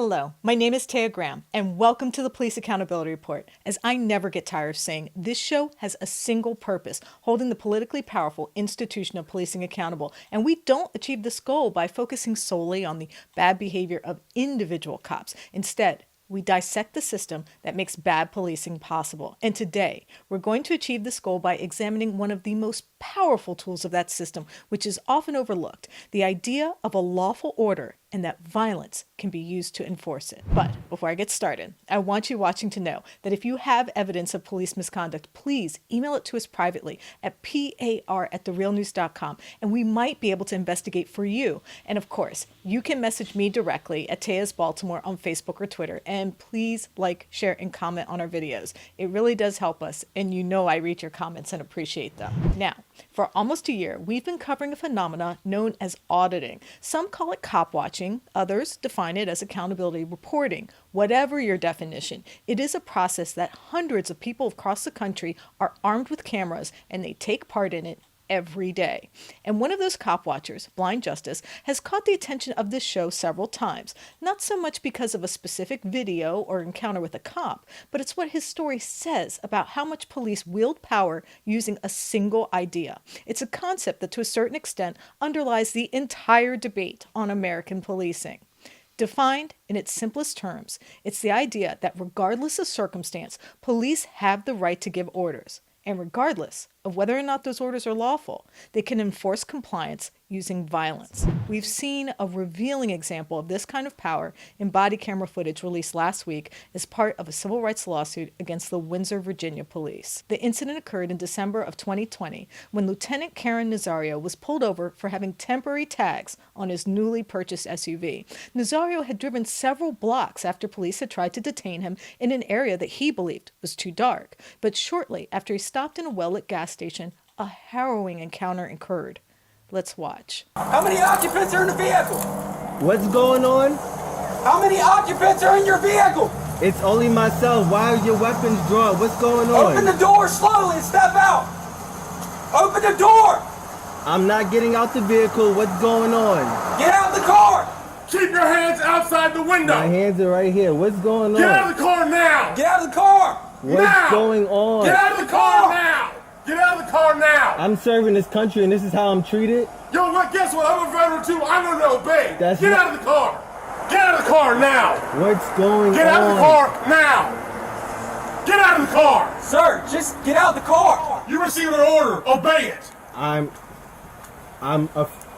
Hello, my name is Taya Graham, and welcome to the Police Accountability Report. As I never get tired of saying, this show has a single purpose, holding the politically powerful institution of policing accountable. And we don't achieve this goal by focusing solely on the bad behavior of individual cops. Instead, we dissect the system that makes bad policing possible. And today, we're going to achieve this goal by examining one of the most powerful tools of that system, which is often overlooked, the idea of a lawful order and that violence can be used to enforce it. But before I get started, I want you watching to know that if you have evidence of police misconduct, please email it to us privately at par@therealnews.com, and we might be able to investigate for you. And of course, you can message me directly at Taya's Baltimore on Facebook or Twitter, and please like, share, and comment on our videos. It really does help us, and you know I read your comments and appreciate them. Now, for almost a year, we've been covering a phenomenon known as auditing. Some call it cop watching, others define it as accountability reporting. Whatever your definition, it is a process that hundreds of people across the country are armed with cameras and they take part in it every day. And one of those cop watchers, Blind Justice, has caught the attention of this show several times, not so much because of a specific video or encounter with a cop, but it's what his story says about how much police wield power using a single idea. It's a concept that to a certain extent underlies the entire debate on American policing. Defined in its simplest terms, it's the idea that regardless of circumstance, police have the right to give orders. And regardless of whether or not those orders are lawful, they can enforce compliance using violence. We've seen a revealing example of this kind of power in body camera footage released last week as part of a civil rights lawsuit against the Windsor, Virginia police. The incident occurred in December of 2020 when Lieutenant Karen Nazario was pulled over for having temporary tags on his newly purchased SUV. Nazario had driven several blocks after police had tried to detain him in an area that he believed was too dark. But shortly after he stopped in a well-lit gas station, a harrowing encounter occurred. Let's watch. How many occupants are in the vehicle? What's going on? How many occupants are in your vehicle? It's only myself. Why are your weapons drawn? What's going on? Open the door slowly and step out. Open the door. I'm not getting out the vehicle. What's going on? Get out of the car. Keep your hands outside the window. My hands are right here. What's going on? Get out of the car now. Get out of the car. What's now. going on? Get out of the car now. Get out of the car now. I'm serving this country and this is how I'm treated? Yo, what? Guess what? I'm a veteran too. I don't obey. That's Get not- out of the car. Get out of the car now. What's going Get on? out of the car now. Get out of the car. Sir, just get out of the car. You received an order. Obey it. I'm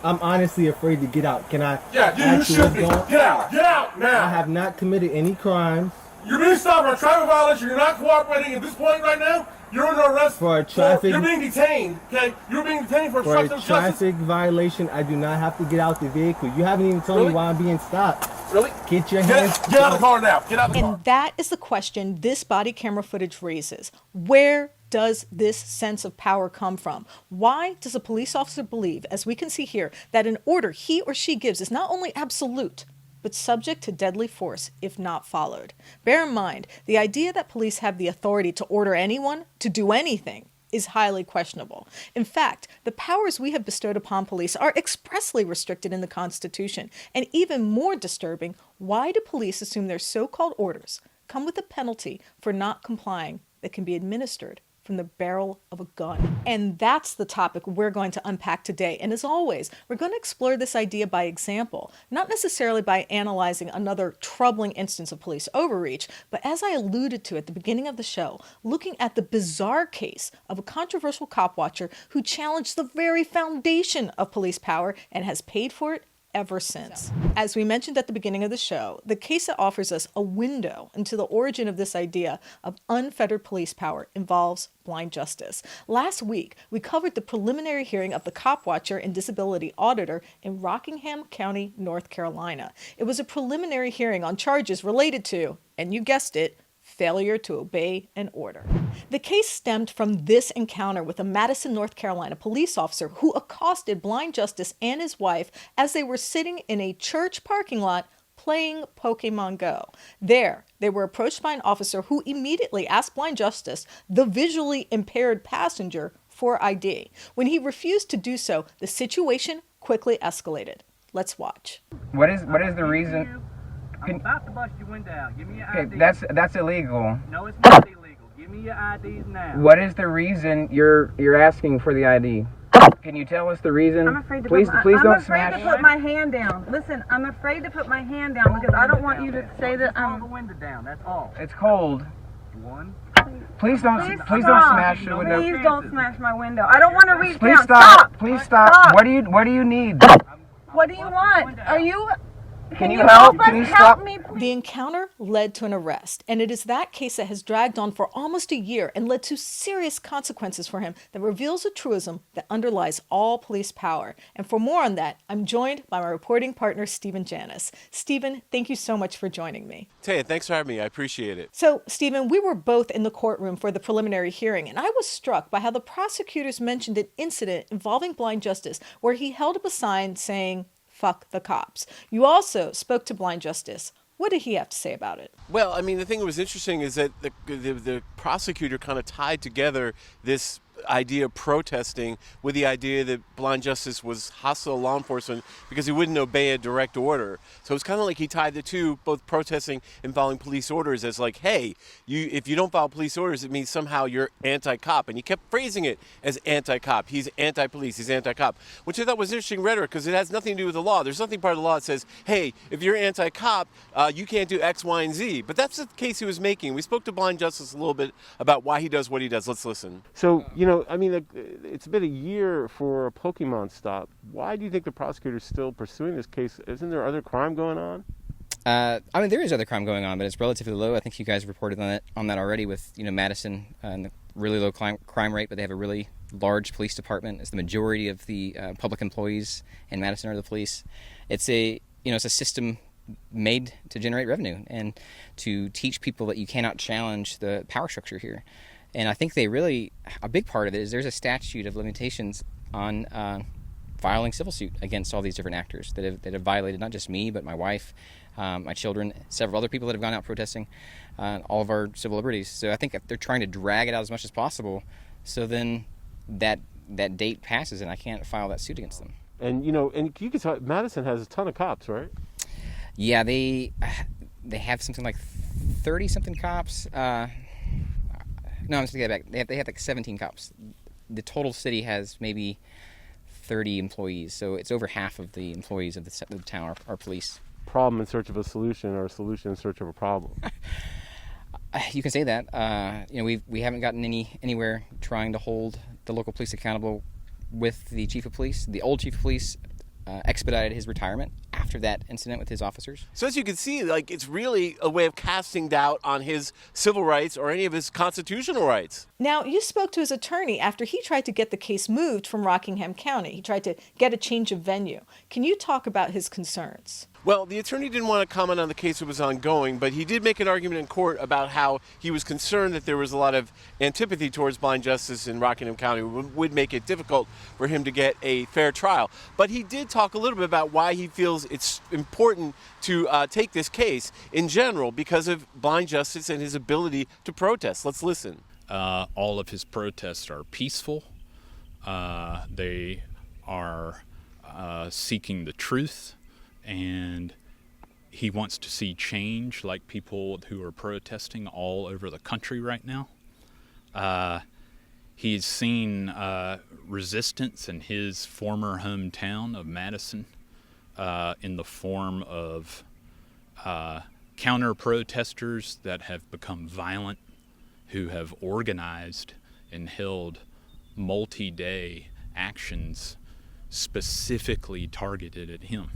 honestly afraid to get out. Can I? Yeah, you actually should be. go? Get out. Get out now. I have not committed any crimes. You're being stopped for a traffic violation. You're not cooperating at this point right now. You're under arrest For a traffic- You're being detained. Okay, you're being detained for For a obstruction of justice. traffic violation, I do not have to get out the vehicle. You haven't even told Really? me why I'm being stopped. Really? Get your hands. Get out of the car now. Get out of the car. And that is the question this body camera footage raises. Where does this sense of power come from? Why does a police officer believe, as we can see here, that an order he or she gives is not only absolute, but subject to deadly force if not followed? Bear in mind, the idea that police have the authority to order anyone to do anything is highly questionable. In fact, the powers we have bestowed upon police are expressly restricted in the Constitution. And even more disturbing, why do police assume their so-called orders come with a penalty for not complying that can be administered from the barrel of a gun? And that's the topic we're going to unpack today. And as always, we're going to explore this idea by example, not necessarily by analyzing another troubling instance of police overreach, but as I alluded to at the beginning of the show, looking at the bizarre case of a controversial cop watcher who challenged the very foundation of police power and has paid for it ever since. As we mentioned at the beginning of the show, the case that offers us a window into the origin of this idea of unfettered police power involves Blind Justice. Last week, we covered the preliminary hearing of the cop watcher and disability auditor in Rockingham County, North Carolina. It was a preliminary hearing on charges related to, and you guessed it, failure to obey an order. The case stemmed from this encounter with a Madison, North Carolina police officer who accosted Blind Justice and his wife as they were sitting in a church parking lot playing Pokemon Go. There, they were approached by an officer who immediately asked Blind Justice, the visually impaired passenger, for ID. When he refused to do so, the situation quickly escalated. Let's watch. What is the reason? I'm about to bust your window out. Give me your ID. Okay, that's illegal. No, it's not illegal. Give me your IDs now. What is the reason you're asking for the ID? Can you tell us the reason? I'm afraid to please put my, please I'm don't afraid smash. to put my hand down. Listen, I'm afraid to put my hand down because I don't want you to say that Roll the I'm. window down. That's all. It's cold. One. Please don't Please don't stop. smash the window. Please don't smash my window. I don't want to reach Please down. stop. Please stop. Stop. What do you need? What do you want? Are you? Can you help? us Can you help stop? me, please? The encounter led to an arrest, and it is that case that has dragged on for almost a year and led to serious consequences for him that reveals a truism that underlies all police power. And for more on that, I'm joined by my reporting partner, Stephen Janis. Stephen, thank you so much for joining me. Taya, thanks for having me. I appreciate it. So, Stephen, we were both in the courtroom for the preliminary hearing, and I was struck by how the prosecutors mentioned an incident involving Blind Justice where he held up a sign saying, "Fuck the cops." You also spoke to Blind Justice. What did he have to say about it? Well, I mean, the thing that was interesting is that the prosecutor kind of tied together this idea of protesting with the idea that Blind Justice was hostile to law enforcement because he wouldn't obey a direct order. So it's kind of like he tied the two, both protesting and following police orders, as like, hey, if you don't follow police orders, it means somehow you're anti-cop. And he kept phrasing it as anti-cop. He's anti-police. He's anti-cop, which I thought was interesting rhetoric because it has nothing to do with the law. There's nothing part of the law that says, hey, if you're anti-cop, you can't do X, Y, and Z. But that's the case he was making. We spoke to Blind Justice a little bit about why he does what he does. Let's listen. So, I mean, it's been a year for a Pokemon stop. Why do you think the prosecutor's still pursuing this case? Isn't there other crime going on? I mean, there is other crime going on, but it's relatively low. I think you guys reported on that already with, Madison and the really low crime rate, but they have a really large police department. It's the majority of the public employees in Madison are the police. It's it's a system made to generate revenue and to teach people that you cannot challenge the power structure here. And I think a big part of it is there's a statute of limitations on filing civil suit against all these different actors that have violated not just me, but my wife, my children, several other people that have gone out protesting, all of our civil liberties. So I think they're trying to drag it out as much as possible. So then that date passes and I can't file that suit against them. And, and you can tell Madison has a ton of cops, right? Yeah, they have something like 30-something cops. No, I'm just taking that back. They have like 17 cops. The total city has maybe 30 employees, so it's over half of the employees of the town are police. Problem in search of a solution, or a solution in search of a problem. You can say that. We haven't gotten anywhere trying to hold the local police accountable with the chief of police. The old chief of police expedited his retirement after that incident with his officers. So as you can see, it's really a way of casting doubt on his civil rights or any of his constitutional rights. Now, you spoke to his attorney after he tried to get the case moved from Rockingham County. He tried to get a change of venue. Can you talk about his concerns? Well, the attorney didn't want to comment on the case that was ongoing, but he did make an argument in court about how he was concerned that there was a lot of antipathy towards Blind Justice in Rockingham County, would make it difficult for him to get a fair trial. But he did talk a little bit about why he feels it's important to take this case in general because of Blind Justice and his ability to protest. Let's listen. All of his protests are peaceful. They are seeking the truth. And he wants to see change, like people who are protesting all over the country right now. He's seen resistance in his former hometown of Madison in the form of counter-protesters that have become violent, who have organized and held multi-day actions specifically targeted at him.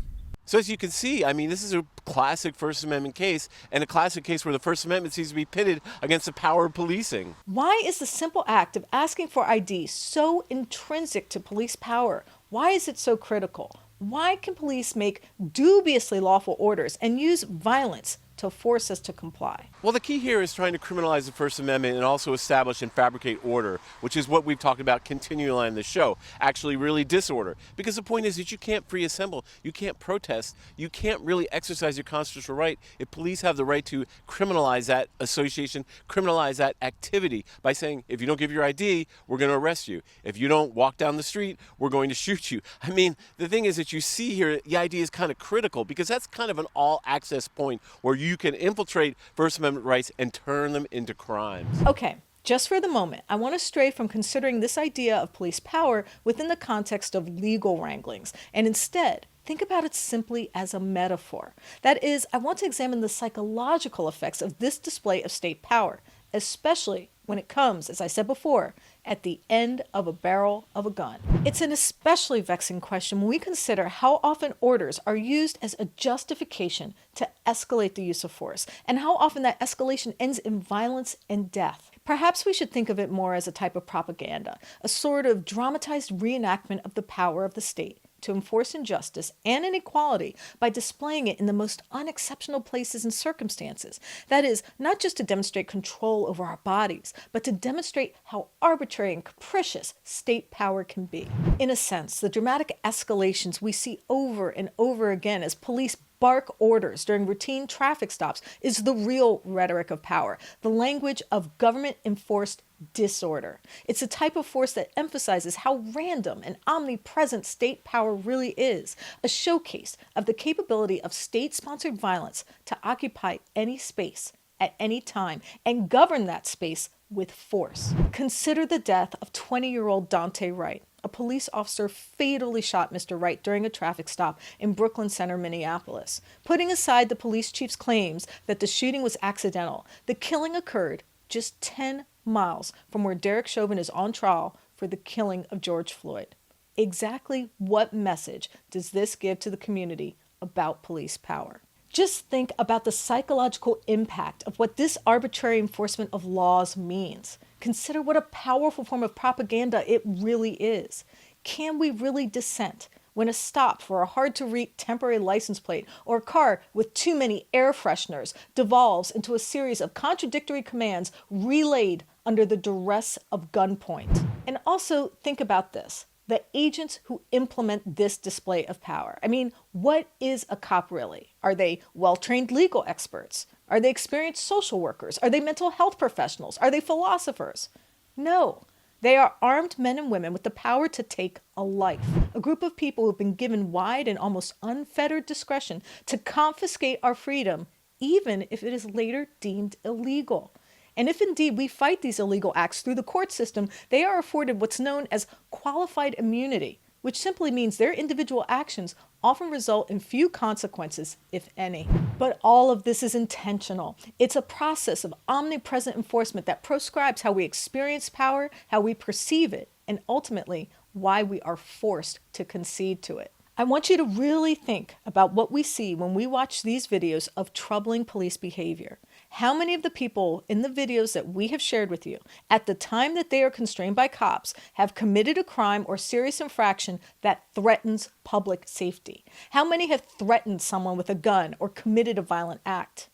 So as you can see, I mean, this is a classic First Amendment case and a classic case where the First Amendment seems to be pitted against the power of policing. Why is the simple act of asking for ID so intrinsic to police power? Why is it so critical? Why can police make dubiously lawful orders and use violence to force us to comply. Well, the key here is trying to criminalize the First Amendment and also establish and fabricate order, which is what we've talked about continually on the show, actually really disorder. Because the point is that you can't free assemble, you can't protest, you can't really exercise your constitutional right if police have the right to criminalize that association, criminalize that activity by saying, if you don't give your ID, we're going to arrest you. If you don't walk down the street, we're going to shoot you. I mean, the thing is that you see here, the ID is kind of critical because that's kind of an all-access point where you can infiltrate First Amendment rights and turn them into crimes. Okay, just for the moment, I want to stray from considering this idea of police power within the context of legal wranglings, and instead think about it simply as a metaphor. That is, I want to examine the psychological effects of this display of state power, especially when it comes, as I said before, at the end of a barrel of a gun. It's an especially vexing question when we consider how often orders are used as a justification to escalate the use of force, and how often that escalation ends in violence and death. Perhaps we should think of it more as a type of propaganda, a sort of dramatized reenactment of the power of the state to enforce injustice and inequality by displaying it in the most unexceptional places and circumstances. That is, not just to demonstrate control over our bodies, but to demonstrate how arbitrary and capricious state power can be. In a sense, the dramatic escalations we see over and over again as police bark orders during routine traffic stops is the real rhetoric of power, the language of government-enforced disorder. It's a type of force that emphasizes how random and omnipresent state power really is, a showcase of the capability of state-sponsored violence to occupy any space at any time and govern that space with force. Consider the death of 20-year-old Deonte Wright. A police officer fatally shot Mr. Wright during a traffic stop in Brooklyn Center, Minneapolis. Putting aside the police chief's claims that the shooting was accidental, the killing occurred just 10 miles from where Derek Chauvin is on trial for the killing of George Floyd. Exactly what message does this give to the community about police power? Just think about the psychological impact of what this arbitrary enforcement of laws means. Consider what a powerful form of propaganda it really is. Can we really dissent when a stop for a hard-to-read temporary license plate or a car with too many air fresheners devolves into a series of contradictory commands relayed under the duress of gunpoint? And also think about this. The agents who implement this display of power. I mean, what is a cop really? Are they well-trained legal experts? Are they experienced social workers? Are they mental health professionals? Are they philosophers? No. They are armed men and women with the power to take a life. A group of people who have been given wide and almost unfettered discretion to confiscate our freedom, even if it is later deemed illegal. And if indeed we fight these illegal acts through the court system, they are afforded what's known as qualified immunity, which simply means their individual actions often result in few consequences, if any. But all of this is intentional. It's a process of omnipresent enforcement that proscribes how we experience power, how we perceive it, and ultimately why we are forced to concede to it. I want you to really think about what we see when we watch these videos of troubling police behavior. How many of the people in the videos that we have shared with you, at the time that they are constrained by cops, have committed a crime or serious infraction that threatens public safety? How many have threatened someone with a gun or committed a violent act?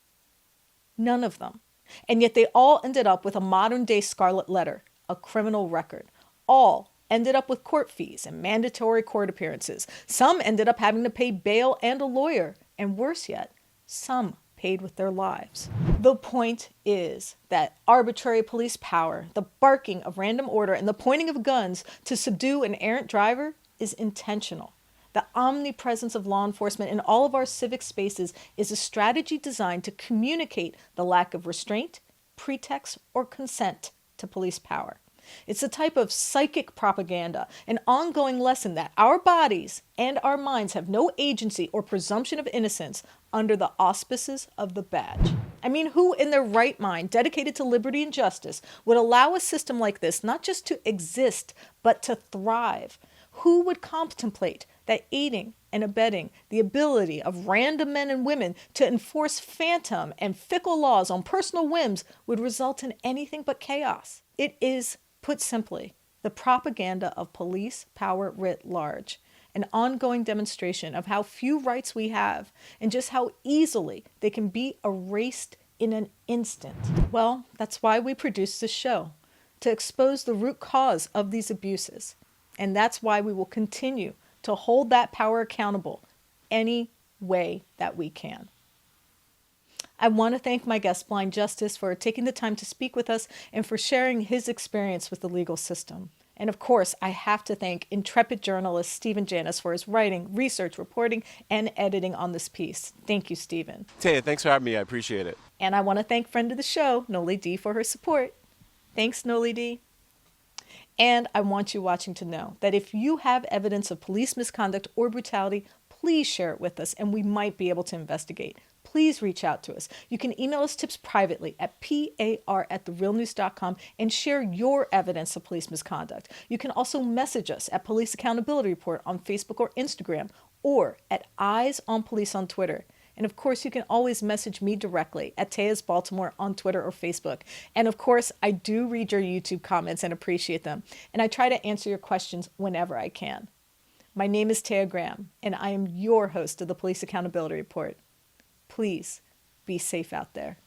None of them. And yet they all ended up with a modern-day scarlet letter, a criminal record. All ended up with court fees and mandatory court appearances. Some ended up having to pay bail and a lawyer. And worse yet, some paid with their lives. The point is that arbitrary police power, the barking of random order, and the pointing of guns to subdue an errant driver is intentional. The omnipresence of law enforcement in all of our civic spaces is a strategy designed to communicate the lack of restraint, pretext, or consent to police power. It's a type of psychic propaganda, an ongoing lesson that our bodies and our minds have no agency or presumption of innocence under the auspices of the badge. I mean, who in their right mind, dedicated to liberty and justice, would allow a system like this not just to exist, but to thrive? Who would contemplate that aiding and abetting the ability of random men and women to enforce phantom and fickle laws on personal whims would result in anything but chaos? It is, put simply, the propaganda of police power writ large. an ongoing demonstration of how few rights we have and just how easily they can be erased in an instant. Well, that's why we produce this show, to expose the root cause of these abuses. And that's why we will continue to hold that power accountable any way that we can. I want to thank my guest, Blind Justice, for taking the time to speak with us and for sharing his experience with the legal system. And of course, I have to thank intrepid journalist Stephen Janis for his writing, research, reporting, and editing on this piece. Thank you, Stephen. Taya, thanks for having me. I appreciate it. And I want to thank friend of the show, Noli D, for her support. Thanks, Noli D. And I want you watching to know that if you have evidence of police misconduct or brutality, please share it with us and we might be able to investigate. Please reach out to us. You can email us tips privately at par@therealnews.com and share your evidence of police misconduct. You can also message us at Police Accountability Report on Facebook or Instagram, or at Eyes on Police on Twitter. And of course, you can always message me directly at Taya's Baltimore on Twitter or Facebook. And of course, I do read your YouTube comments and appreciate them. And I try to answer your questions whenever I can. My name is Taya Graham, and I am your host of the Police Accountability Report. Please be safe out there.